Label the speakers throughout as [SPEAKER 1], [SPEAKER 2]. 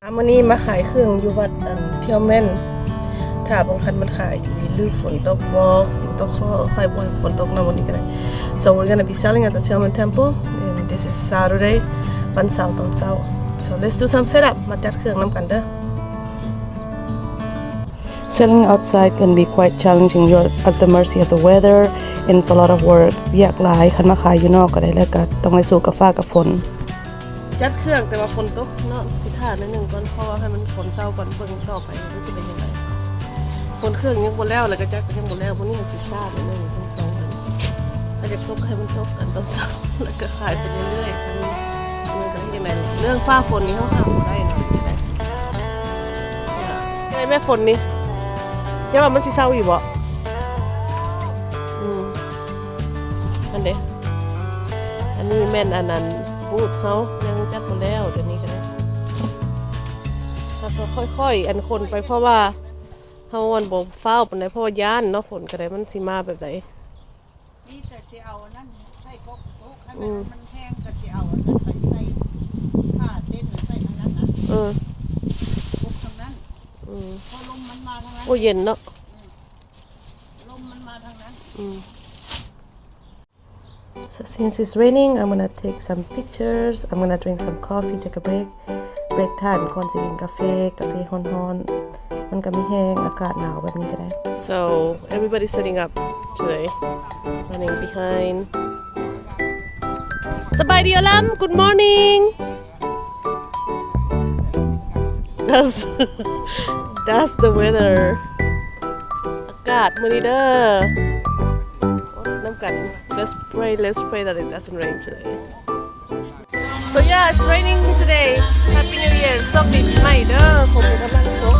[SPEAKER 1] วันนี้มาขายเครื่องอยู่วัดเที่ยวแม่นถ้าบางคันมันขายดีหรือฝนตกบ่ฝนตกค่อยบ่ฝนตกนะวันนี้ก็ได้ so we're gonna be selling at the Tillman Temple and this is Saturday วันเสาร์ตอนเช้า so let's do some setup มาจัดเครื่องนำกันเด้อ Selling outside can be quite challenging. You're at the mercy of the weather and it's a lot of work อยากหลายคันมาขายอยู่นอกก็ได้แล้วก็ต้องได้สู้กับฟ้ากับฝนจัดเครื่องแต่ว่าฝนตกเนาะสิท่านิดนึงก่อนเพราะว่าให้มันฝนเศร้าก่อนเบิ่งต่อไปมันจะเป็นยังไงฝนเครื่องยังบ่แล้วแล้วก็จัดก็ยังบ่แล้วพวกนี้มันสิซ่านิดนึงทั้งสองอันถ้าจะตกให้มันตกกันตอนเช้าแล้วก็ขายไปเรื่อยๆทั้งก็ยังไงเรื่องฟ้าฝนนี่เฮาห้ามบ่ได้เนาะได้แม่ฝนนี่จะว่ามันสิเศร้าอยู่บ่อันเด้อันนี้แม่นอันนั้นพูดเขายังจัดหมดแล้วเดี๋ยวนี้ก็ได้เขาค่อยๆอันคนไปเพราะว่าเขาวันบ่เฝ้าปานใดเพราะว่าย่านเนาะฝนก็ได้มันสิมาแบบใด
[SPEAKER 2] นี่แต่สิเอาอันนั้นใส่พกให้มันแห้งก็สิเอาอันนั้นไปใส่ผ้าเต้นใส่ทางนั้นนะพกทางนั้นพอลมมันมาทางนั้น
[SPEAKER 1] โอ้เย็นเนาะ
[SPEAKER 2] ลมมันมาทางนั้น
[SPEAKER 1] So since it's raining, I'm gonna take some pictures. I'm gonna drink some coffee, take a break. Break time ก่อนสิกินกาแฟร้อนๆมันก็มีแห้งอากาศหนาวแบบนี้ก็ได้ So everybody's setting up today. Running behind. สบายดีอลัม Good morning. That's the weather. อากาศมื้อนี้เด้อน้ำกัน let's pray that it doesn't rain today so yeah it's raining today happy new year สวัสดีปีใหม่เด้อผมกำลังตก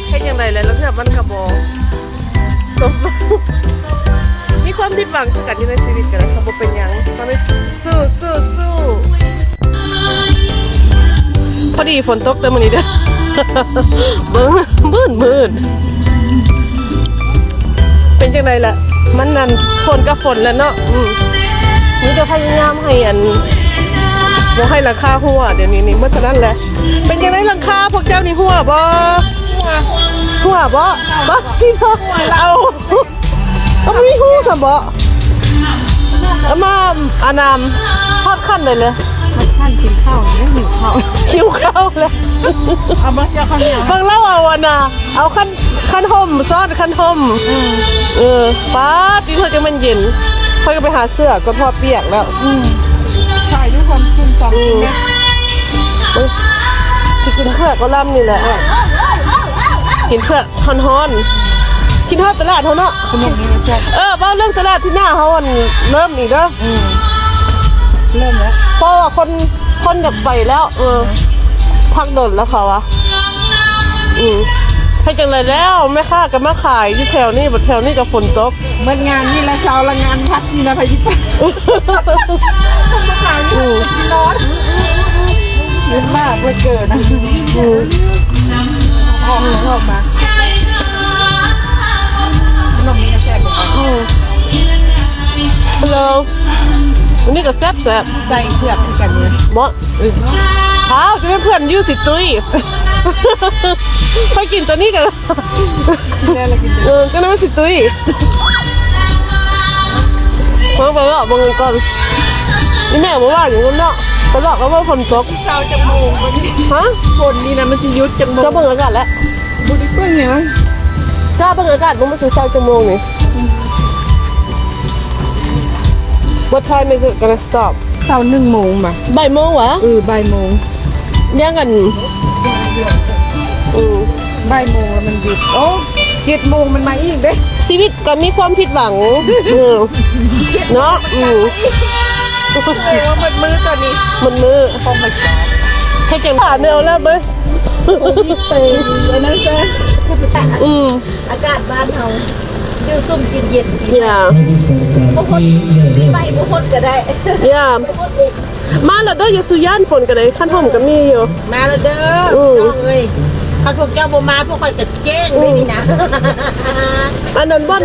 [SPEAKER 1] แค่ยังไงแล้วที่แบบมันกระบอกสมมีความผิดหวังกันอยู่ในชีวิตกันนะครับเป็นยังตอนนี้สู้พอดีฝนตกเด้อมื้อนี้เด้อเบิ่งมืดเป็นจังไดล่ะมันนั่นฝนกับฝนแล้วเนาะนี่จะพยายามให้บ่ให้ราคาหัวเดี๋ยวนี้เมื่อเท่านั้นแหละเป็นยังไงราคาพวกเจ้านี่หัวบ่ที่เนาะเอามีหูซะบ่เอามาอานามทอดขั้นได้เลย
[SPEAKER 2] ท่านกินข้าวนี่หิวข้าว
[SPEAKER 1] แล้ว
[SPEAKER 2] เอามาจะข้าวเหนียว
[SPEAKER 1] บางเล่าเอาน่ะเอาขั้นห่มซอสขั้นห่มป้าที่เธอจะมันเย็นค่อยก็ไปหาเสื้อก็พอเปียกแล้ว
[SPEAKER 2] ถ่ายด้วยความคุ้มฟัง
[SPEAKER 1] ที่กินเผือกก็ล่ำนี่แหละกินเผือกฮ้อนๆกินทอดตลาดเขาเนาะบ้าเรื่องตลาดที่หน้าเขาเริ่มอีกแล้ว
[SPEAKER 2] เริ่มแล้ว
[SPEAKER 1] เพราะว่าคนอยากไปแล้วพักเดินแล้วเขาให้จังเลยแล้วแม่ค้าก็มาขายที่แถวนี้แถวนี้กับฝนตก
[SPEAKER 2] เมื่องานนี่ละเช้าละงานพักนี่ละไปที่ป่ามาขายนี่ร้อนเยอะมากเลยเกินนะออกมาขนมนี้นะแซ่บ
[SPEAKER 1] ฮัลโหลวันนี้ก็แซ่บ
[SPEAKER 2] ใส่เผือกที่กันเนี่ย
[SPEAKER 1] บ่จะเป็นเพื่อนยูสิตุ้ยไปกินตัวนี้กันก็นั่นสิตุ้ยเพิ่งไปแล้วบางเงินก่อนนี่แม่บอกว่าอย่างนั้นเนาะไปหลอกเขาว่าฝนตก
[SPEAKER 2] เช้าจังโมงฝนนี่นะมันจะยุดจังโมง
[SPEAKER 1] จะเบิ่งอากาศแล้ว
[SPEAKER 2] บุรีเปิ้ลเนี่ย
[SPEAKER 1] ถ้าเบิ่งอากาศมันจะเช้าจังโมงนี่ What time is it gonna stop
[SPEAKER 2] เช้า1 โมงมา
[SPEAKER 1] บ่ายโมงวะ
[SPEAKER 2] บ่ายโมง
[SPEAKER 1] ยังกัน
[SPEAKER 2] บ่ายโมงแล้วมันหยุด7 โมงมันมาอีกเด้
[SPEAKER 1] ชีวิตก็มีความผิดหวังเนาะ
[SPEAKER 2] ว่ามันมือตอนนี้
[SPEAKER 1] มันมือ
[SPEAKER 2] พอมา
[SPEAKER 1] ให้จังผ่านเนื้อแล้วเบ้ย
[SPEAKER 2] ไปนั่นซะอากาศบ้านเฮาอยู่ซุ่มกินเย็นบ่คนมีใบบ่คนก็ได้
[SPEAKER 1] มาแล้วเด้ออย่าสุย่านฝนก็ได้ขั้นห่มก็มีอยู่
[SPEAKER 2] มาแล้วเด้อเอ้ยเขาพวกเจ้าบ่มาพวกข่อยก็แจ้งเลยนี่นะ
[SPEAKER 1] อันนั้นบ่อน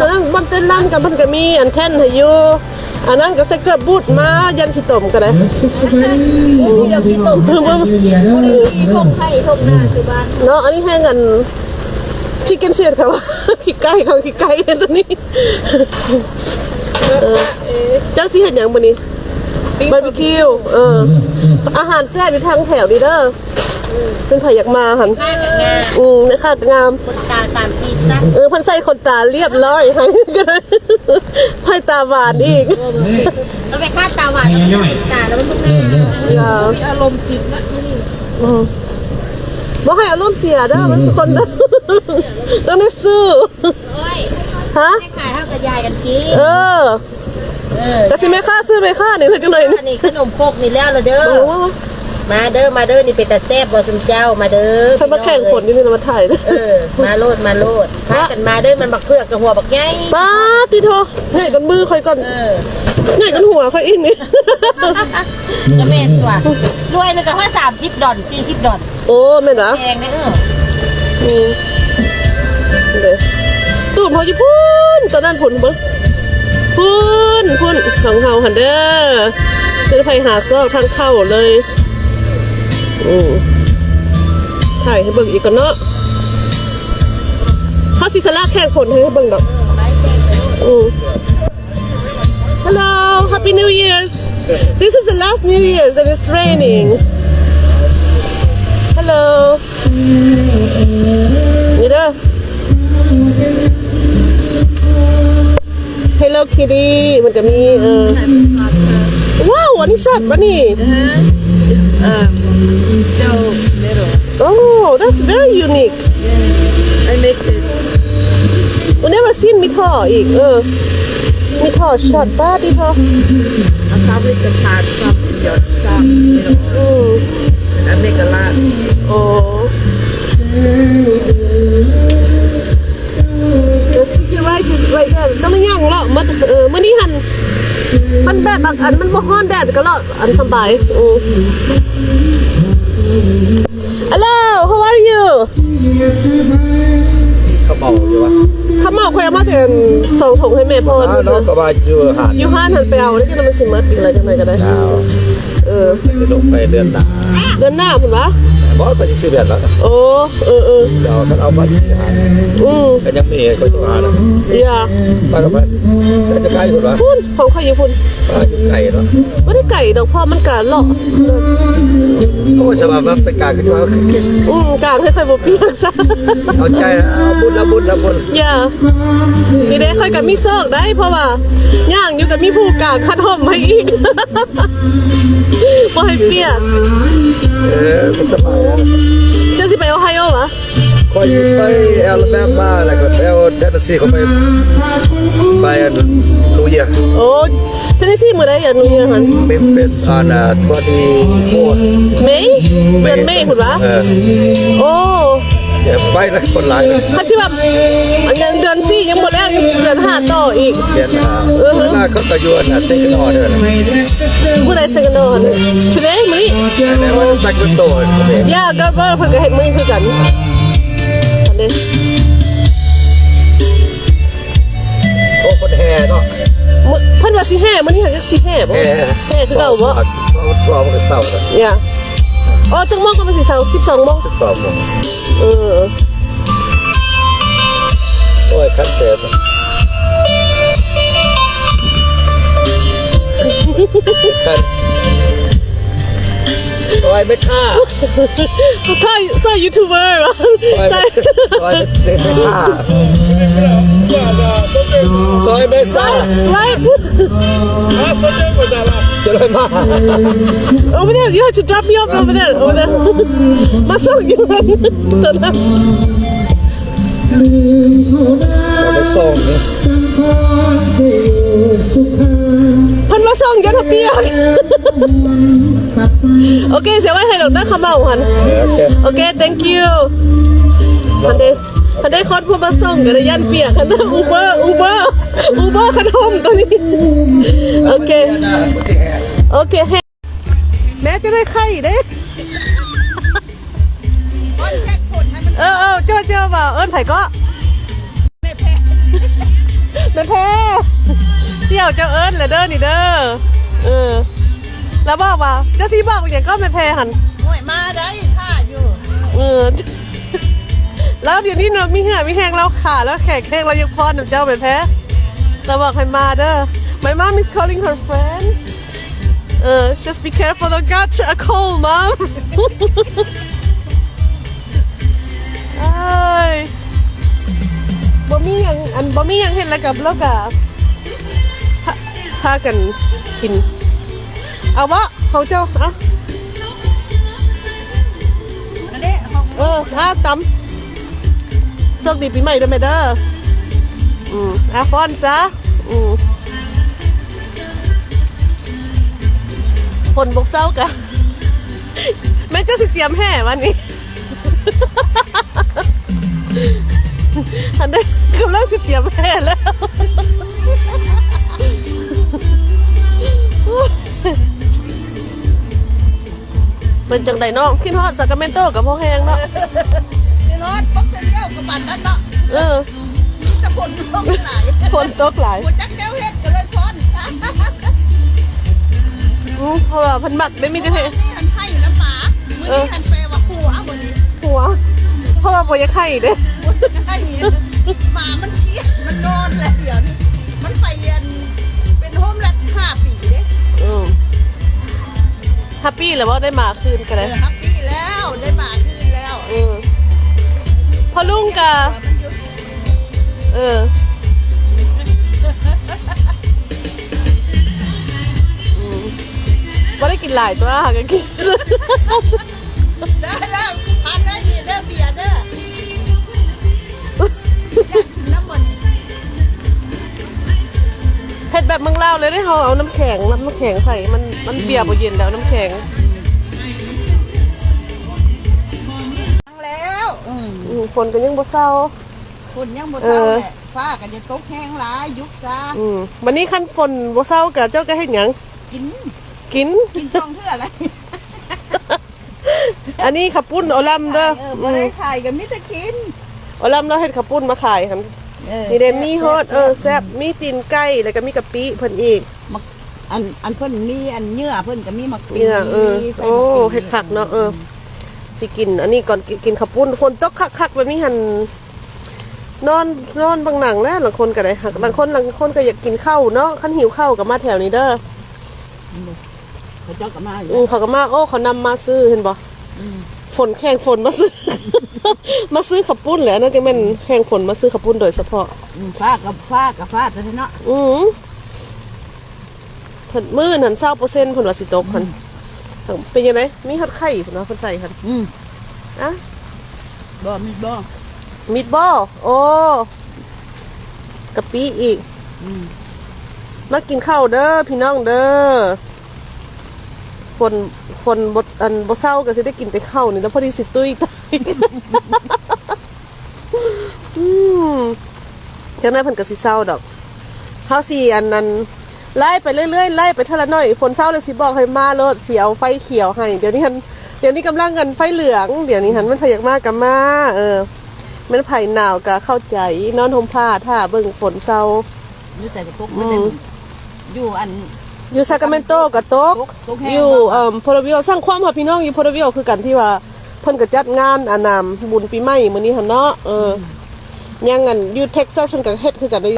[SPEAKER 1] เต้นรำกันมันก็มีอันแท่นให้อยู่ อันนั้นก็ใส่เกลือบูดมายันขี้ต้มก็ได้
[SPEAKER 2] เดี๋ยวกินต้มมีทงไข่ทงหน้าคือบ้าน
[SPEAKER 1] เนาะอันนี้ให้เงินชิคเก้นเชียดค่ะว่าขี้ไก่เขาขี้ไก่ตัวนี้เจ้าสิเห็นอย่างบันนี้บาร์บีคิวอาหารแซ่บอยู่ทางแถวดีเด้อเป็นไผ่อยากมาหัน
[SPEAKER 2] หน้ากับงา
[SPEAKER 1] ในค่างาม
[SPEAKER 2] คนตาตามทีซะ
[SPEAKER 1] พันใส่คนตาเรียบร้อยให้ไผ่ตาหวานอีก
[SPEAKER 2] เราไปคาดตาหวานตาแล้วมันทุกหน้ามีอารมณ์กินนะนี่
[SPEAKER 1] บ่ให้อารมณ์เสียเด้อมันคนเด้อต้องได้ซื้อ
[SPEAKER 2] โอ้ย
[SPEAKER 1] ฮะ
[SPEAKER 2] ให้ขายเท่ากับยายกันกิน
[SPEAKER 1] กะสิแม่ค่าซื้อแม่ค่านี่เลยจังเลยนะ
[SPEAKER 2] นี่ขนมครกนี่แล้วเด้อมาเด้อนี่เป็นตาแซ่บบ่ซุมเจ้ามาเด้อ
[SPEAKER 1] ใครมาแข่งฝนนี่เรามาถ่าย
[SPEAKER 2] มาโลดพากันมาเด้อมันบักเพือกกับหัวบักใหญ่
[SPEAKER 1] ป้าติโทง่ายกันมือค่อยก่อนง่ายกันหัวค่อยอินนี่
[SPEAKER 2] จะแม่นกว่ารวยนึงก็ว่า$30 $40
[SPEAKER 1] โอ้แม่นเหรอ
[SPEAKER 2] แพงนะ
[SPEAKER 1] เลยตูดเขาจะพุ่นตอนนั้นพุ่นเบิ้งพุ่นของเฮาหันเด้อจะไปหาซอกทางเข้าเลยถ่ายให้เบิ่งอีกก่อนเนาะเขาสิสละแค่คนให้เบิ่งดอกHello Happy New Year's This is the last New Year's and it's raining Hello นี่เด้อ Hello Kitty มันจะมีว้าวอันนี้ช็อตปะนี่
[SPEAKER 2] still little
[SPEAKER 1] Oh that's very unique
[SPEAKER 2] I make it
[SPEAKER 1] We never seen มีท่ออีกมีท่อช็อตป้าดิท่อ
[SPEAKER 2] I probably could pack some in your shop and I make a lot
[SPEAKER 1] โอ้ Just keep it right there ต้องได้ย่างเลาะมันมื้อนี้หันมันแบบบางอันมันบ่ฮ้อนแดดก็เลาะอันสบายHello how are you
[SPEAKER 3] เขาเมาอยู่วะ
[SPEAKER 1] ข้าวเมาคอยเอามาแต่ส่งถุงให้แม่พ่อ
[SPEAKER 3] น้องก็ว่าอยู่หาด
[SPEAKER 1] อยู่ห้านหันไปเอาแล้วจะมันสิมัดอีกอะไรจังไดก็ได้
[SPEAKER 3] ดาวจะลงไปเดือนหนา
[SPEAKER 1] เดือนหน้าคุณวะ
[SPEAKER 3] บอกไปที่ซื้อเดือนแล้ว
[SPEAKER 1] โอ้
[SPEAKER 3] เดี๋ยวมันเอาบัตรสีหาก็ยังมีก็ต้องหาแล้ว
[SPEAKER 1] อย่า
[SPEAKER 3] ป้าก็ไปจะใกล้คุณวะ
[SPEAKER 1] พุ่นของใครอยู่พุ่น
[SPEAKER 3] ป้าอยู่ไกลเนาะ
[SPEAKER 1] ไม่ได้ไก่ดอกพ่อมันกะเลาะ
[SPEAKER 3] โอ้ชาวบ้านเป็นการกันว่าก
[SPEAKER 1] ลางให้ใครบ่เปียกซะ
[SPEAKER 3] เอาใจบุญละบุญ
[SPEAKER 1] อย่านี่ได้ค่อยกับมีซอกได้เพราะว่าย่างอยู่กับมีผู้กลางคัดห่มให้อีกบ่ให้เปียก
[SPEAKER 3] มันสบาย
[SPEAKER 1] จะสิไปโอไฮโอวะ
[SPEAKER 3] คอยไปแอลแบมาแล้วก็แอลเทนเนสซีเขาไปลูเยีย
[SPEAKER 1] โอ้เทนเนสซีมื้อใดอ่ะนูเยียร์หัน
[SPEAKER 3] เมมเฟสออน24
[SPEAKER 1] เมย์เดือนเมย์คุณวะโอ้
[SPEAKER 3] ไปเลยคนหลาย
[SPEAKER 1] ถ้าที่แบบยังเดือนสี่ยังหมดแล้วยังเดือนห้าต่ออีก
[SPEAKER 3] เดือนหน้าเขาก็ยวนเซ็กนอร์ด้วยนะ
[SPEAKER 1] เมื่อไรเซกันโดนชุดนี้มื้อนี้
[SPEAKER 3] แต่ว่าสักโตเขาเป็น
[SPEAKER 1] ย่าก็เพิ่นก็เห็นมื้อนี้คือกันอันนี้
[SPEAKER 3] โอ้คนแห่เนาะ
[SPEAKER 1] เพิ่นว่าสิแห่มื้อนี้หาจักสิแห่บ่แห่คือเก่าบ่
[SPEAKER 3] ตัวมันเศร้าเลย
[SPEAKER 1] ย่าอ๋อจังโมงก็เป็นสิ12โมง
[SPEAKER 3] 12 โมง โอ้ยคันเสร็จคันโอ้ยไม่ฆ่า
[SPEAKER 1] ใช่ยูทูบเบอร์เหรอใช่
[SPEAKER 3] โอ้ยไม่ฆ่าซอยไม่ซ่า
[SPEAKER 1] right
[SPEAKER 3] จะเลยมา
[SPEAKER 1] over there you have to drop me off over there มาส่งอยู่ตอนนั้น
[SPEAKER 3] ไปส่งนี่
[SPEAKER 1] เพันมาส่งยันทะเปียกโอเคเสียไว้ให้ดอกนะขมาหัน
[SPEAKER 3] โอเค
[SPEAKER 1] โอเค thank you พันได้คอนพูดมาส่งกันยันเปียกกันนะอูเบอร์คันห้องตัวนี้โอเคแม่จะได้ไข่เด้เจอเปล่าไผ่ก็แม่แพ้ ชียลเจ้าเอิญเลยเด้อนี่เด้อแล้วบอกว่าเจ้าซีบอกอย่างก็ไม่แพ้หัน
[SPEAKER 2] ห่วยมาได้ท่าอยู่
[SPEAKER 1] แล้วเดี๋ยวนี้เรามีเหงื่อมีแห้งเราขาแล้วแขกแห้งเรายังฟ้อนหนุ่มเจ้าไม่แพ้เราบอกให้มาเด้อ My mom is calling her friend just be careful don't catch a cold mom บ่มีอย่างเห็นแล้วกับแล้วกับพากันกินเอาวะของเจ้าอ่ะ
[SPEAKER 2] อันนี้ของ
[SPEAKER 1] ตำโชคดีปีใหม่ด้วยแม่เด้อฟอนซะคนบกเศร้ากะแม่เจ้าสิเตรียมแห่วันนี้อันนี้กำลังสิเตรียมแห่แล้วเป็นจังไดน้องขึ้นฮอดจากกาเมนโต้กับพ่อแห้งเนาะ
[SPEAKER 2] นี่รถป๊อกจะเลี้ยวกับบันนั่นเนาะแต่ฝนตกหลาย
[SPEAKER 1] ฝนตกหลาย
[SPEAKER 2] หัวจักแก้วเฮ็ดก็เลยช้อน
[SPEAKER 1] เพราะว่าพันหมักได้มีแต่เพ
[SPEAKER 2] นี่หันไข่อยู่น้ำหมาเมื่อนี้หันแปลว่าหัววันนี้
[SPEAKER 1] หัวเพราะว่าปอยาไข่เด้
[SPEAKER 2] หัวไข่หมามันเครียดมันนอนแล้วเดี๋ยวนี้มันไปเรียนเป็นโฮมแลบ5 ปีเด้
[SPEAKER 1] แฮปปี้หรือว่าได้มาคืนกันเลย
[SPEAKER 2] แฮปปี้แล้วได้หมาคืนแล้ว
[SPEAKER 1] พอลุงกะว่าได้กินหลายตัวค่ะกันกิน
[SPEAKER 2] ได้แล้วทานได้เด้อเบียร์เด้อน้ำมัน
[SPEAKER 1] เผ็ดแบบเมืองลาวเลยได้เขาเอาน้ำแข็งใส่มันเบียร์พอเย็นแล้วน้ำแข็ง
[SPEAKER 2] แล้ว
[SPEAKER 1] คนก็ยังบ่เศร้า
[SPEAKER 2] คนยังบ่เศร้าแหละฟ้าก็จะตกแห้งหลายยุบจ้า
[SPEAKER 1] วันนี้คันฝนบ่เศร้ากับเจ้าก็เฮ็ดหยังกิน
[SPEAKER 2] ช่องเพื่ออะไร
[SPEAKER 1] อันนี้ขับปุ้นโอลัมเด้อ
[SPEAKER 2] บ่ได้ขายก็มีแต่กิน
[SPEAKER 1] โอลัมเราเฮ็ดขับปุ้นมาขายคั่นนี่เด้มีฮอดแซ่บมีตีนไก่แล้วก็มีกะปิเพิ่นอีก
[SPEAKER 2] อันเพิ่นมีอันเนื้อเพิ่นก็มีมักปี
[SPEAKER 1] โอ้เฮ็ดผักเนาะสิกินอันนี้ก่อนกินขับปุ้นฝนตกคักๆแบบนี้หั่นนอนบางหนังแล้วบางคนก็ได้บางคนก็อยากกินข้าวเนาะคันหิวข้าวก็มาแถวนี้เด้อ
[SPEAKER 2] เขาเจ้าก็มา
[SPEAKER 1] เขาก็มาเขานำมาซื้อเห็นบ่ฝนแข่งฝนมาซื้อ มาซื้อขับปุ้นแหละน่าจะเป็นแข่งฝนมาซื้อขับปุ้นโดยเฉพาะ
[SPEAKER 2] ฟ้าแต่เนาะ
[SPEAKER 1] เพิ่นมื้อนั้น20%เพิ่นว่าสิตกเพิ่นเป็นยังไงมีฮอดไข่เพิ่นว่าเพิ่นใส่คั่นอะมิดบอลโอ้กะปิอีกมากินข้าวเด้อพี่น้องเด้อคนบ่เศร้าก็สิได้กินแต่ข้าวนี่แล้วพอดีสิตุ้ยตายจังนั้นเพิ่นก็สิเศร้าดอกเฮาสิอันนั้นไล่ไปเรื่อยๆไล่ไปเท่าละน้อยฝนเศร้าเลยสิบอกให้มาโลดสิเอาไฟเขียวให้เดี๋ยวนี้กำลังกันไฟเหลืองเดี๋ยวนี้หันมันพยักมากกับมามันไผ่หนาวก็เข้าใจนอนห่มผ้าถ้าเบิ่งฝนเศร้า
[SPEAKER 2] อยู่ใส่กระตุกมันอยู่
[SPEAKER 1] ซากาเมนโตกับโต๊กอยู่โพลาวิโอสร้างความค่ะพี่น้องอยู่โพลาวิโอคือกันที่ว่าเพิ่นก็จัดงานบุญปีใหม่มื้อนี้หั่นเนาะยังอันอยู่เท็กซัสเพิ่นก็เฮ็ดคือกันได้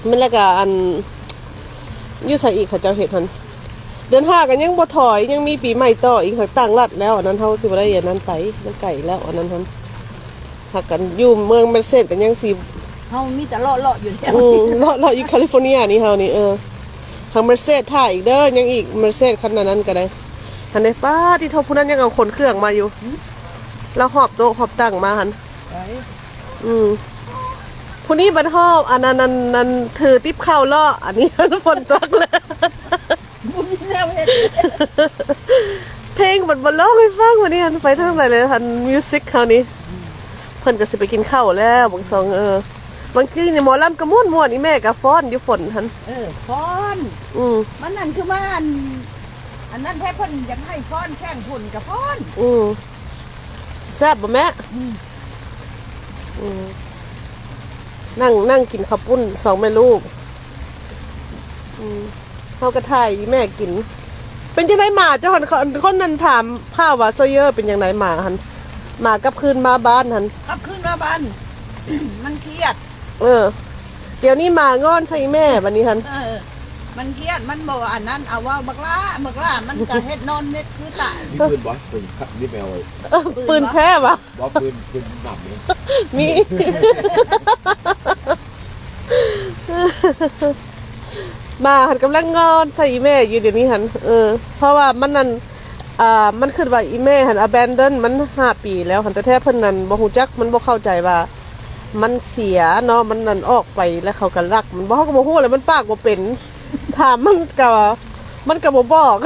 [SPEAKER 1] มันแล้วก็อยู่ใส่อีกค่ะเจ้าเฮ็ดหั่นเดือน5กันยังบ่ถอยยังมีปีใหม่ต่ออีกค่ะต่างรัฐแล้วอันนั้นเฮาสิบ่ได้อันนั้นไปมันไกลแล้วอันนั้นหั่นหักกันอยู่เมืองเมสเซจกันยังสิ
[SPEAKER 2] เฮามีแต่เลาะอยู่แล้ว
[SPEAKER 1] เลาะอยู่แคลิฟอร์เนียนี่เฮานี่ทางเมอร์เซเดสถ่ายอีกเด้อยังอีกเมอร์เซเดสคันนั้นก็ได้คันนี้ป้าที่ทบผู้นั้นยังเอาคนเครื่องมาอยู่แล้วหอบโต๊ะหอบตั้งมาหันผู้นี้บัดหอบอันนั้นถือติ๊บเข้าล่ออันนี้ฝนตกเลยเพลงบัดบ่ร้องให้ฟังวันนี้หันไปทั้งหลายเลยหันมิวสิกคราวนี้เพิ่นก็สิไปกินข้าวแล้วบางซองบางทีเนี่ยหมอลำกระม่วนอีแม่กะฟ้อนอยู่ฝนหัน
[SPEAKER 2] ฟ้อนมันนั่นคือมาอันนั้นแค่เพิ่นอยากให้ฟ้อนแข่งฝุ่นกับฟ้อน
[SPEAKER 1] แซ่บบ่แม่ นั่งกินข้าวปุ้น2 แม่ลูกเขาก็ถ่ายแม่กินเป็นยังไงหมาเจ้าคนนั้นถามข้าวว่าโซเยอร์เป็นยังไงหมาหันหมากลับคืนมาบ้านหัน
[SPEAKER 2] กลับขึ้นมาบ้าน มันเครียด
[SPEAKER 1] เดี๋ยวนี้หมางอนใส่แม่บัดนี้หัน
[SPEAKER 2] มันเครียดมันบอกว่าอันนั้นเอาว่าบักล่ามันก็เฮ็ดนอนเม็ดคือตาย
[SPEAKER 3] มีปืนบ่ปืนนี่แมว
[SPEAKER 1] ปืนแพ้ปะ
[SPEAKER 3] บ่ปืนหนำเลย
[SPEAKER 1] มี มาหันกำลังงอนใส่อีแม่อยู่เดี๋ยวนี้หันเพราะว่ามันนั่นมันคือว่าอีแม่หัน abandon มัน5 ปีแล้วหันแต่แท้เพิ่นนั่นบ่ฮู้จักมันบ่เข้าใจว่ามันเสียเนาะมันนั่นออกไปแล้วเขาก็รักมันบ่เฮาก็บ่ฮู้เลยมันปากบ่เป็นถามมันก็บ่บอก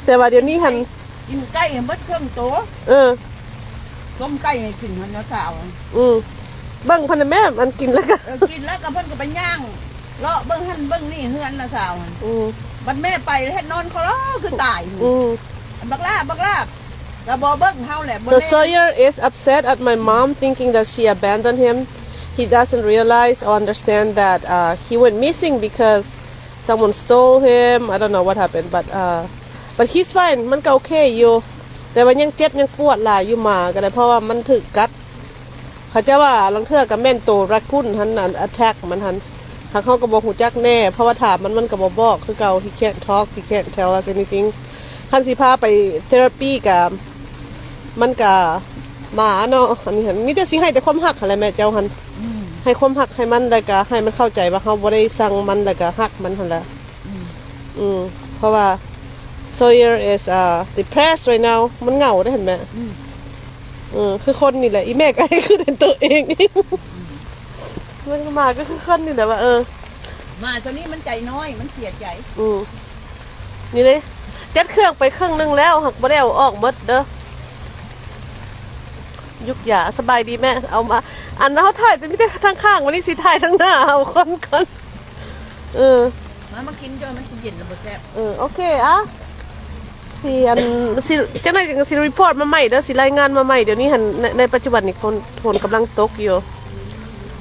[SPEAKER 1] แต่ว่าเดี๋ยวนี้หัน
[SPEAKER 2] กินไก่ให้หมดเครื่องโตต้มไก่ให้กินมันเนาะสาว
[SPEAKER 1] เบิ่งพันแม่มันกินแล้วก็
[SPEAKER 2] กินแล้วก็เพิ่นก็ไปย่างเลาะเบิ่งหั่นเบิ่งนี่เฮือนน่ะสาวบัดแม่ไปเฮ็ดนอนเขาล้อคือตายบักล่าก็บ่เบิ่งเฮาแหละ
[SPEAKER 1] So Sawyer is upset at my mom thinking that she abandoned him. He doesn't realize or understand that he went missing because someone stole him. I don't know what happened, but he's fine. มันก็โอเคอยู่แต่ว่ายังเจ็บยังปวดหลายอยู่มาก็ได้เพราะว่ามันถูกกัดเขาจะว่าลังเทื่อกับแม่นโตรักกุนหันนั่น attack มันหันทางเขาก็บอกหูจักแน่เพราะว่าถามมันก็บ่บอกคือเก่า he can't talk he can't tell us anything คันสิพาไปเทอราปีกับมันก็หมาเนาะอันนี้หันมีแต่สิให้แต่ความฮักอะไรแม่เจ้าหันให้ความฮักให้มันแล้วก็ให้มันเข้าใจว่าเขาบ่ได้สั่งมันแล้วก็ฮักมันหั่นล่ะเพราะว่า Sawyer is depressed right now มันเหงาได้เห็นไหมคือคนนี่แหละอีแม่ก็ให้คือเป็นตัวเองมันมาก็คือคนนี่แหละว่า
[SPEAKER 2] มาตัวนี้มันใจน้อยมันเสียใจ
[SPEAKER 1] นี่เลยจัดเครื่องไปครึ่งนึงแล้วหักบ่ได้เอาออกหมดเด้อยุกหยาสบายดีแม่เอามาอันนั้นเขาถ่ายแต่ไม่ได้ทางข้างวันนี้สิถ่ายทางหน้าเอาคน
[SPEAKER 2] มากินจนมันสิเย็นแล้วบ่แซ่บ
[SPEAKER 1] โอเคอะสิจังได๋จังสิรีพอร์ตมาใหม่เด้อสิรายงานมาใหม่เดี๋ยวนี้หันในปัจจุบันนี่ฝนกำลังตกอยู่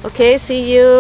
[SPEAKER 1] โอเค see you